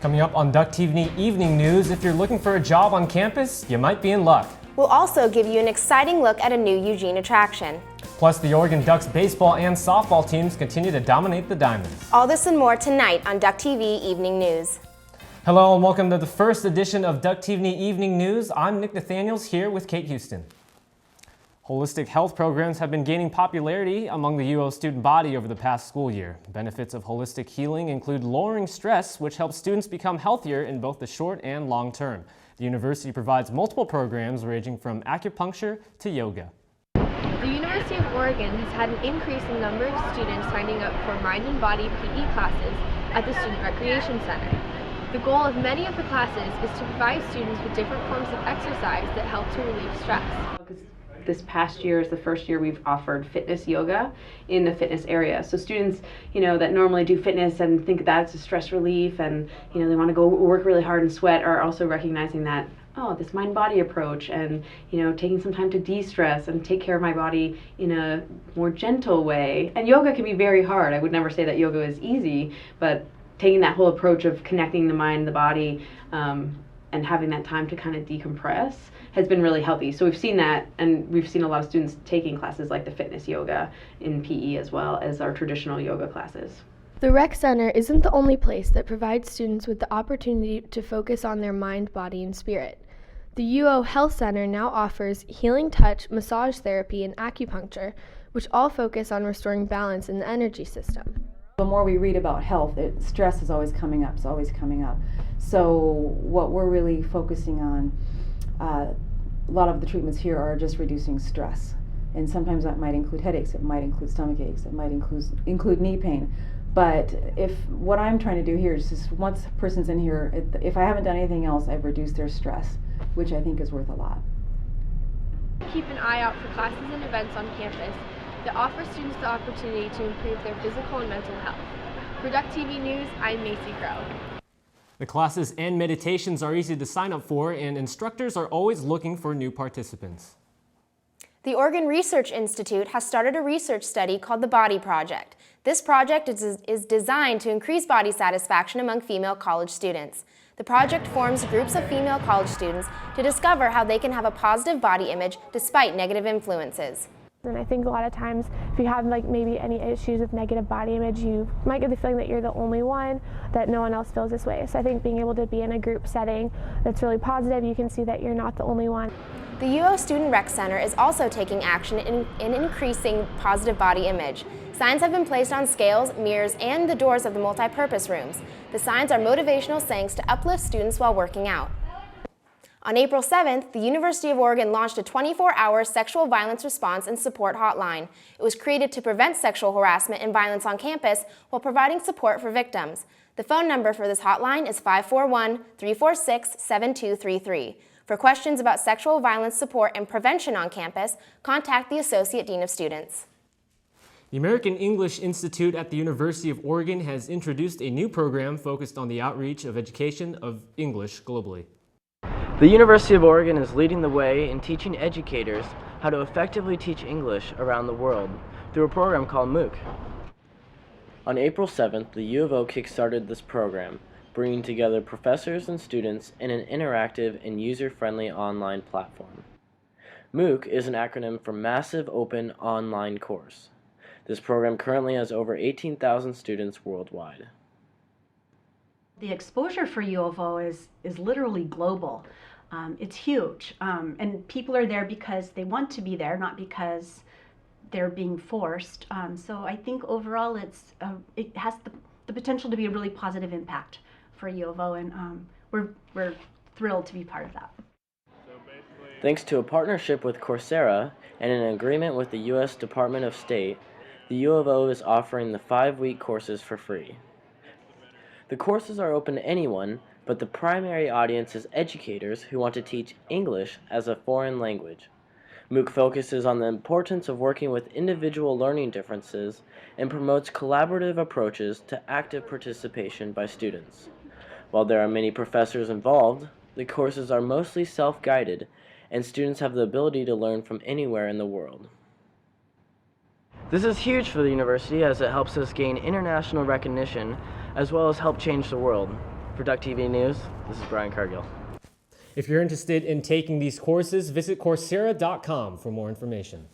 Coming up on Duck TV Evening News, if you're looking for a job on campus, you might be in luck. We'll also give you an exciting look at a new Eugene attraction. Plus, the Oregon Ducks baseball and softball teams continue to dominate the Diamonds. All this and more tonight on Duck TV Evening News. Hello and welcome to the first edition of Duck TV Evening News. I'm Nick Nathaniels here with Kate Houston. Holistic health programs have been gaining popularity among the UO student body over the past school year. Benefits of holistic healing include lowering stress, which helps students become healthier in both the short and long term. The university provides multiple programs ranging from acupuncture to yoga. The University of Oregon has had an increase in number of students signing up for mind and body PE classes at the Student Recreation Center. The goal of many of the classes is to provide students with different forms of exercise that help to relieve stress. This past year is the first year we've offered fitness yoga in the fitness area. So students, that normally do fitness and think that it's a stress relief and, they want to go work really hard and sweat, are also recognizing that, this mind-body approach and, taking some time to de-stress and take care of my body in a more gentle way. And yoga can be very hard. I would never say that yoga is easy, but taking that whole approach of connecting the mind and the body and having that time to kind of decompress has been really healthy. So we've seen that, and we've seen a lot of students taking classes like the fitness yoga in PE as well as our traditional yoga classes. The Rec Center isn't the only place that provides students with the opportunity to focus on their mind, body, and spirit. The UO Health Center now offers healing touch, massage therapy, and acupuncture, which all focus on restoring balance in the energy system. The more we read about health, stress is always coming up, So what we're really focusing on, a lot of the treatments here are just reducing stress. And sometimes that might include headaches, it might include stomach aches, it might include knee pain. But what I'm trying to do here is just once a person's in here, if I haven't done anything else, I've reduced their stress, which I think is worth a lot. Keep an eye out for classes and events on campus that offer students the opportunity to improve their physical and mental health. For Duck TV News, I'm Macy Crow. The classes and meditations are easy to sign up for, and instructors are always looking for new participants. The Oregon Research Institute has started a research study called the Body Project. This project is designed to increase body satisfaction among female college students. The project forms groups of female college students to discover how they can have a positive body image despite negative influences. And I think a lot of times if you have maybe any issues with negative body image, you might get the feeling that you're the only one, that no one else feels this way. So I think being able to be in a group setting that's really positive, you can see that you're not the only one. The UO Student Rec Center is also taking action in increasing positive body image. Signs have been placed on scales, mirrors, and the doors of the multi-purpose rooms. The signs are motivational sayings to uplift students while working out. On April 7th, the University of Oregon launched a 24-hour sexual violence response and support hotline. It was created to prevent sexual harassment and violence on campus while providing support for victims. The phone number for this hotline is 541-346-7233. For questions about sexual violence support and prevention on campus, contact the Associate Dean of Students. The American English Institute at the University of Oregon has introduced a new program focused on the outreach of education of English globally. The University of Oregon is leading the way in teaching educators how to effectively teach English around the world through a program called MOOC. On April 7th, the U of O kickstarted this program, bringing together professors and students in an interactive and user-friendly online platform. MOOC is an acronym for Massive Open Online Course. This program currently has over 18,000 students worldwide. The exposure for U of O is literally global. It's huge, and people are there because they want to be there, not because they're being forced. So I think overall it has the potential to be a really positive impact for U of O, and we're thrilled to be part of that. Thanks to a partnership with Coursera and an agreement with the U.S. Department of State, the U of O is offering the 5-week courses for free. The courses are open to anyone, but the primary audience is educators who want to teach English as a foreign language. MOOC focuses on the importance of working with individual learning differences and promotes collaborative approaches to active participation by students. While there are many professors involved, the courses are mostly self-guided, and students have the ability to learn from anywhere in the world. This is huge for the university as it helps us gain international recognition as well as help change the world. For Duck TV News, this is Brian Cargill. If you're interested in taking these courses, visit Coursera.com for more information.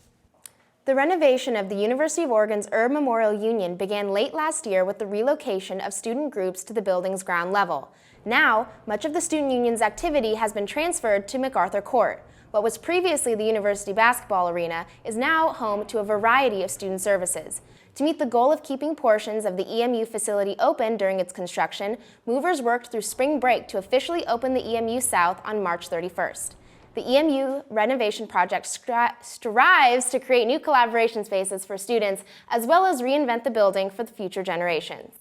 The renovation of the University of Oregon's Erb Memorial Union began late last year with the relocation of student groups to the building's ground level. Now, much of the student union's activity has been transferred to MacArthur Court. What was previously the university basketball arena is now home to a variety of student services. To meet the goal of keeping portions of the EMU facility open during its construction, movers worked through spring break to officially open the EMU South on March 31st. The EMU renovation project strives to create new collaboration spaces for students, as well as reinvent the building for the future generations.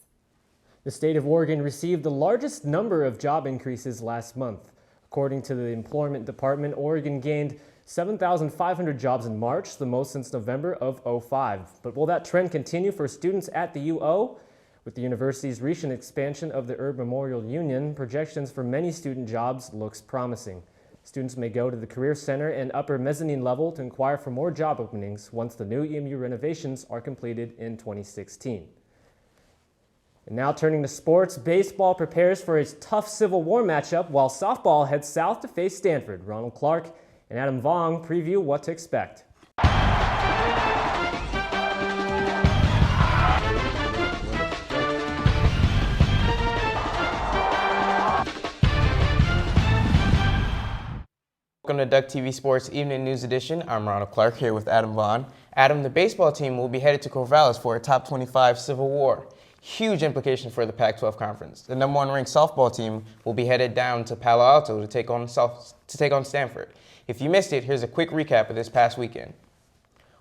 The state of Oregon received the largest number of job increases last month. According to the Employment Department, Oregon gained 7,500 jobs in March, the most since November of '05. But will that trend continue for students at the UO? With the university's recent expansion of the Erb Memorial Union, projections for many student jobs looks promising. Students may go to the Career Center and upper mezzanine level to inquire for more job openings once the new EMU renovations are completed in 2016. And now turning to sports, baseball prepares for a tough Civil War matchup while softball heads south to face Stanford. Ronald Clark and Adam Vong preview what to expect. Welcome to Duck TV Sports Evening News Edition. I'm Ronald Clark here with Adam Vaughn. Adam, the baseball team will be headed to Corvallis for a top 25 Civil War. Huge implication for the Pac-12 conference. The number 1 ranked softball team will be headed down to Palo Alto to take on Stanford. If you missed it, here's a quick recap of this past weekend.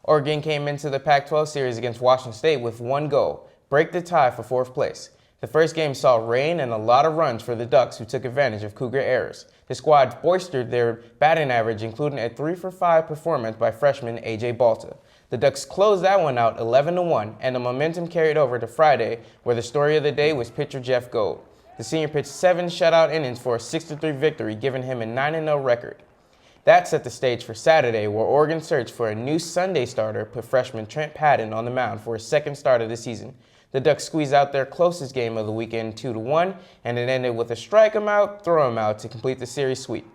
Oregon came into the Pac-12 series against Washington State with one goal: break the tie for 4th place. The first game saw rain and a lot of runs for the Ducks, who took advantage of Cougar errors. The squad bolstered their batting average, including a 3-for-5 performance by freshman A.J. Balta. The Ducks closed that one out 11-1, and the momentum carried over to Friday, where the story of the day was pitcher Jeff Gold. The senior pitched 7 shutout innings for a 6-3 victory, giving him a 9-0 record. That set the stage for Saturday, where Oregon searched for a new Sunday starter, put freshman Trent Patton on the mound for his 2nd start of the season. The Ducks squeezed out their closest game of the weekend 2-1, and it ended with a strike 'em out, throw 'em out to complete the series sweep.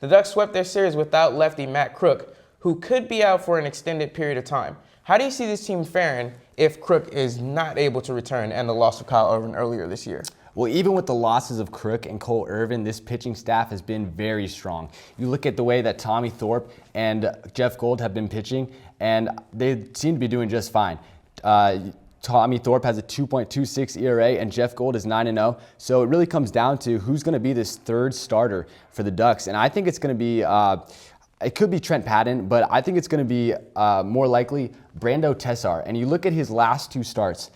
The Ducks swept their series without lefty Matt Crook, who could be out for an extended period of time. How do you see this team faring if Crook is not able to return and the loss of Kyle Irvin earlier this year? Well, even with the losses of Crook and Cole Irvin, this pitching staff has been very strong. You look at the way that Tommy Thorpe and Jeff Gold have been pitching, and they seem to be doing just fine. Tommy Thorpe has a 2.26 ERA, and Jeff Gold is 9-0. So it really comes down to who's going to be this 3rd starter for the Ducks. And I think it's going to be, it could be Trent Patton, but I think it's going to be more likely Brando Tessar. And you look at his last 2 starts.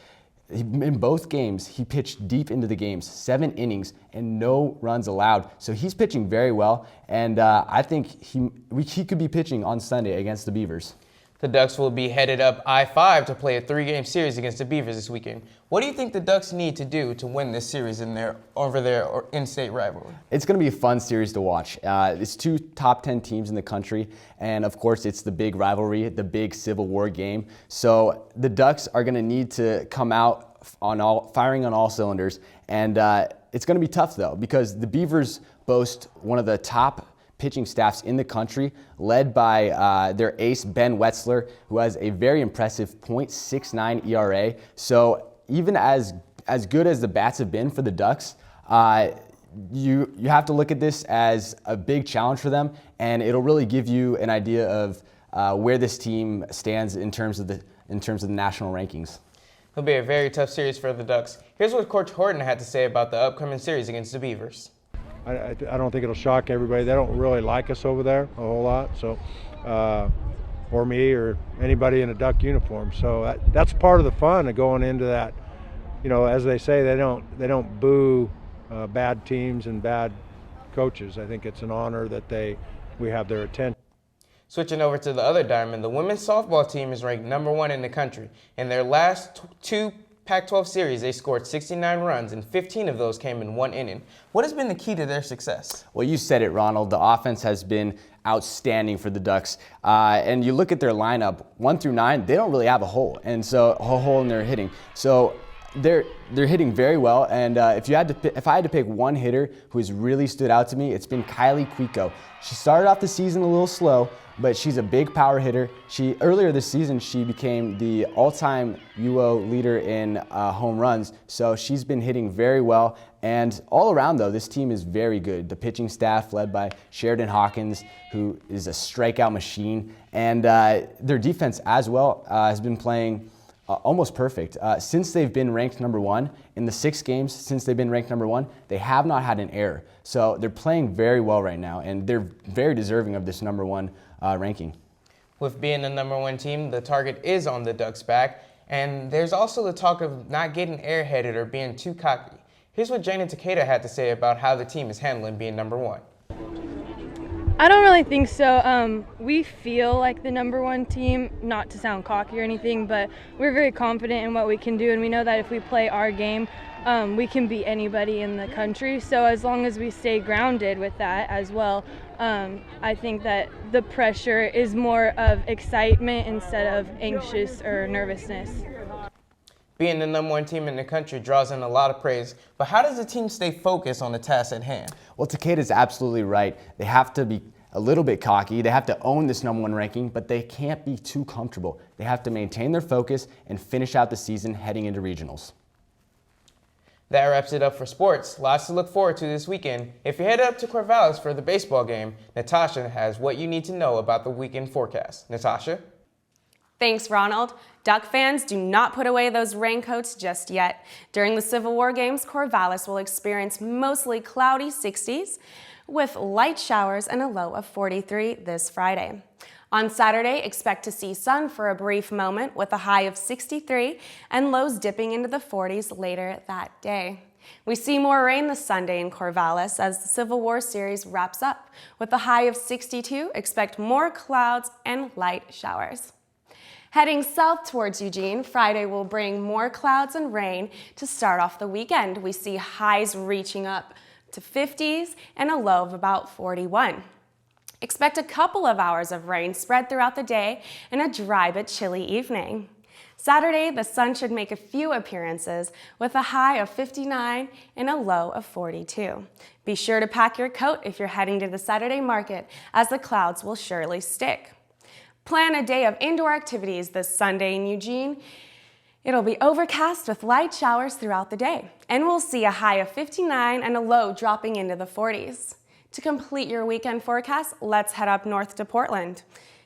In both games, he pitched deep into the games, 7 innings, and no runs allowed. So he's pitching very well, and I think he could be pitching on Sunday against the Beavers. The Ducks will be headed up I-5 to play a 3-game series against the Beavers this weekend. What do you think the Ducks need to do to win this series over their in-state rivalry? It's going to be a fun series to watch. It's 2 top 10 teams in the country, and of course it's the big rivalry, the big Civil War game. So the Ducks are going to need to come out firing on all cylinders, and it's going to be tough though, because the Beavers boast one of the top pitching staffs in the country, led by their ace Ben Wetzler, who has a very impressive .69 ERA. So even as good as the bats have been for the Ducks, you have to look at this as a big challenge for them, and it'll really give you an idea of where this team stands in terms of the national rankings. It'll be a very tough series for the Ducks. Here's what Coach Horton had to say about the upcoming series against the Beavers. I don't think it'll shock everybody. They don't really like us over there a whole lot, so or me or anybody in a Duck uniform. So that's part of the fun of going into that. You know, as they say, they don't boo bad teams and bad coaches. I think it's an honor that we have their attention. Switching over to the other diamond, the women's softball team is ranked number 1 in the country. In their last 2 Pac-12 series, they scored 69 runs, and 15 of those came in 1 inning. What has been the key to their success? Well, you said it, Ronald. The offense has been outstanding for the Ducks. And you look at their lineup, 1 through 9, they don't really have a hole in their hitting. So They're hitting very well, and if I had to pick one hitter who has really stood out to me, it's been Kylie Quico. She started off the season a little slow, but she's a big power hitter. Earlier this season, she became the all-time UO leader in home runs, so she's been hitting very well. And all around, though, this team is very good. The pitching staff, led by Sheridan Hawkins, who is a strikeout machine, and their defense as well has been playing almost perfect. Since they've been ranked number 1, in the 6 games since they've been ranked number 1, they have not had an error. So they're playing very well right now, and they're very deserving of this number 1 ranking. With being the number 1 team, the target is on the Ducks' back, and there's also the talk of not getting airheaded or being too cocky. Here's what Jana Takeda had to say about how the team is handling being number 1. I don't really think so. We feel like the number 1 team, not to sound cocky or anything, but we're very confident in what we can do, and we know that if we play our game, we can beat anybody in the country. So as long as we stay grounded with that as well, I think that the pressure is more of excitement instead of anxious or nervousness. Being the number 1 team in the country draws in a lot of praise, but how does the team stay focused on the task at hand? Well, Takeda's absolutely right. They have to be a little bit cocky. They have to own this number 1 ranking, but they can't be too comfortable. They have to maintain their focus and finish out the season heading into regionals. That wraps it up for sports. Lots to look forward to this weekend. If you're headed up to Corvallis for the baseball game, Natasha has what you need to know about the weekend forecast. Natasha? Thanks, Ronald. Duck fans, do not put away those raincoats just yet. During the Civil War games, Corvallis will experience mostly cloudy 60s with light showers and a low of 43 this Friday. On Saturday, expect to see sun for a brief moment with a high of 63 and lows dipping into the 40s later that day. We see more rain this Sunday in Corvallis as the Civil War series wraps up. With a high of 62, expect more clouds and light showers. Heading south towards Eugene, Friday will bring more clouds and rain to start off the weekend. We see highs reaching up to 50s and a low of about 41. Expect a couple of hours of rain spread throughout the day and a dry but chilly evening. Saturday, the sun should make a few appearances with a high of 59 and a low of 42. Be sure to pack your coat if you're heading to the Saturday market, as the clouds will surely stick. Plan a day of indoor activities this Sunday in Eugene. It'll be overcast with light showers throughout the day, and we'll see a high of 59 and a low dropping into the 40s. To complete your weekend forecast, let's head up north to Portland.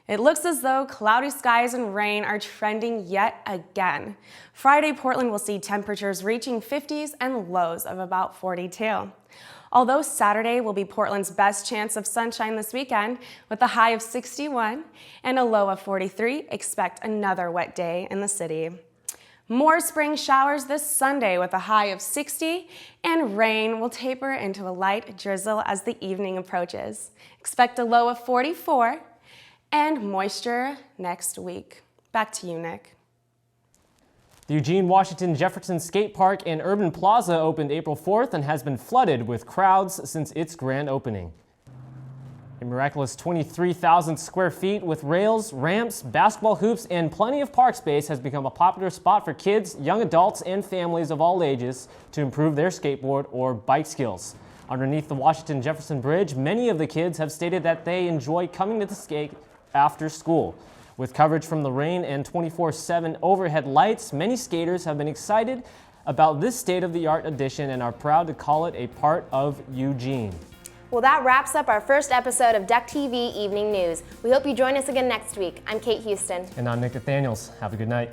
It looks as though cloudy skies and rain are trending yet again. Friday, Portland will see temperatures reaching 50s and lows of about 42. Although Saturday will be Portland's best chance of sunshine this weekend, with a high of 61 and a low of 43, expect another wet day in the city. More spring showers this Sunday with a high of 60, and rain will taper into a light drizzle as the evening approaches. Expect a low of 44 and moisture next week. Back to you, Nick. The Eugene Washington Jefferson Skate Park and Urban Plaza opened April 4th and has been flooded with crowds since its grand opening. A miraculous 23,000 square feet with rails, ramps, basketball hoops, and plenty of park space has become a popular spot for kids, young adults, and families of all ages to improve their skateboard or bike skills. Underneath the Washington Jefferson Bridge, many of the kids have stated that they enjoy coming to the skate after school. With coverage from the rain and 24/7 overhead lights, many skaters have been excited about this state-of-the-art addition and are proud to call it a part of Eugene. Well, that wraps up our first episode of Duck TV Evening News. We hope you join us again next week. I'm Kate Houston. And I'm Nick Nathaniels. Have a good night.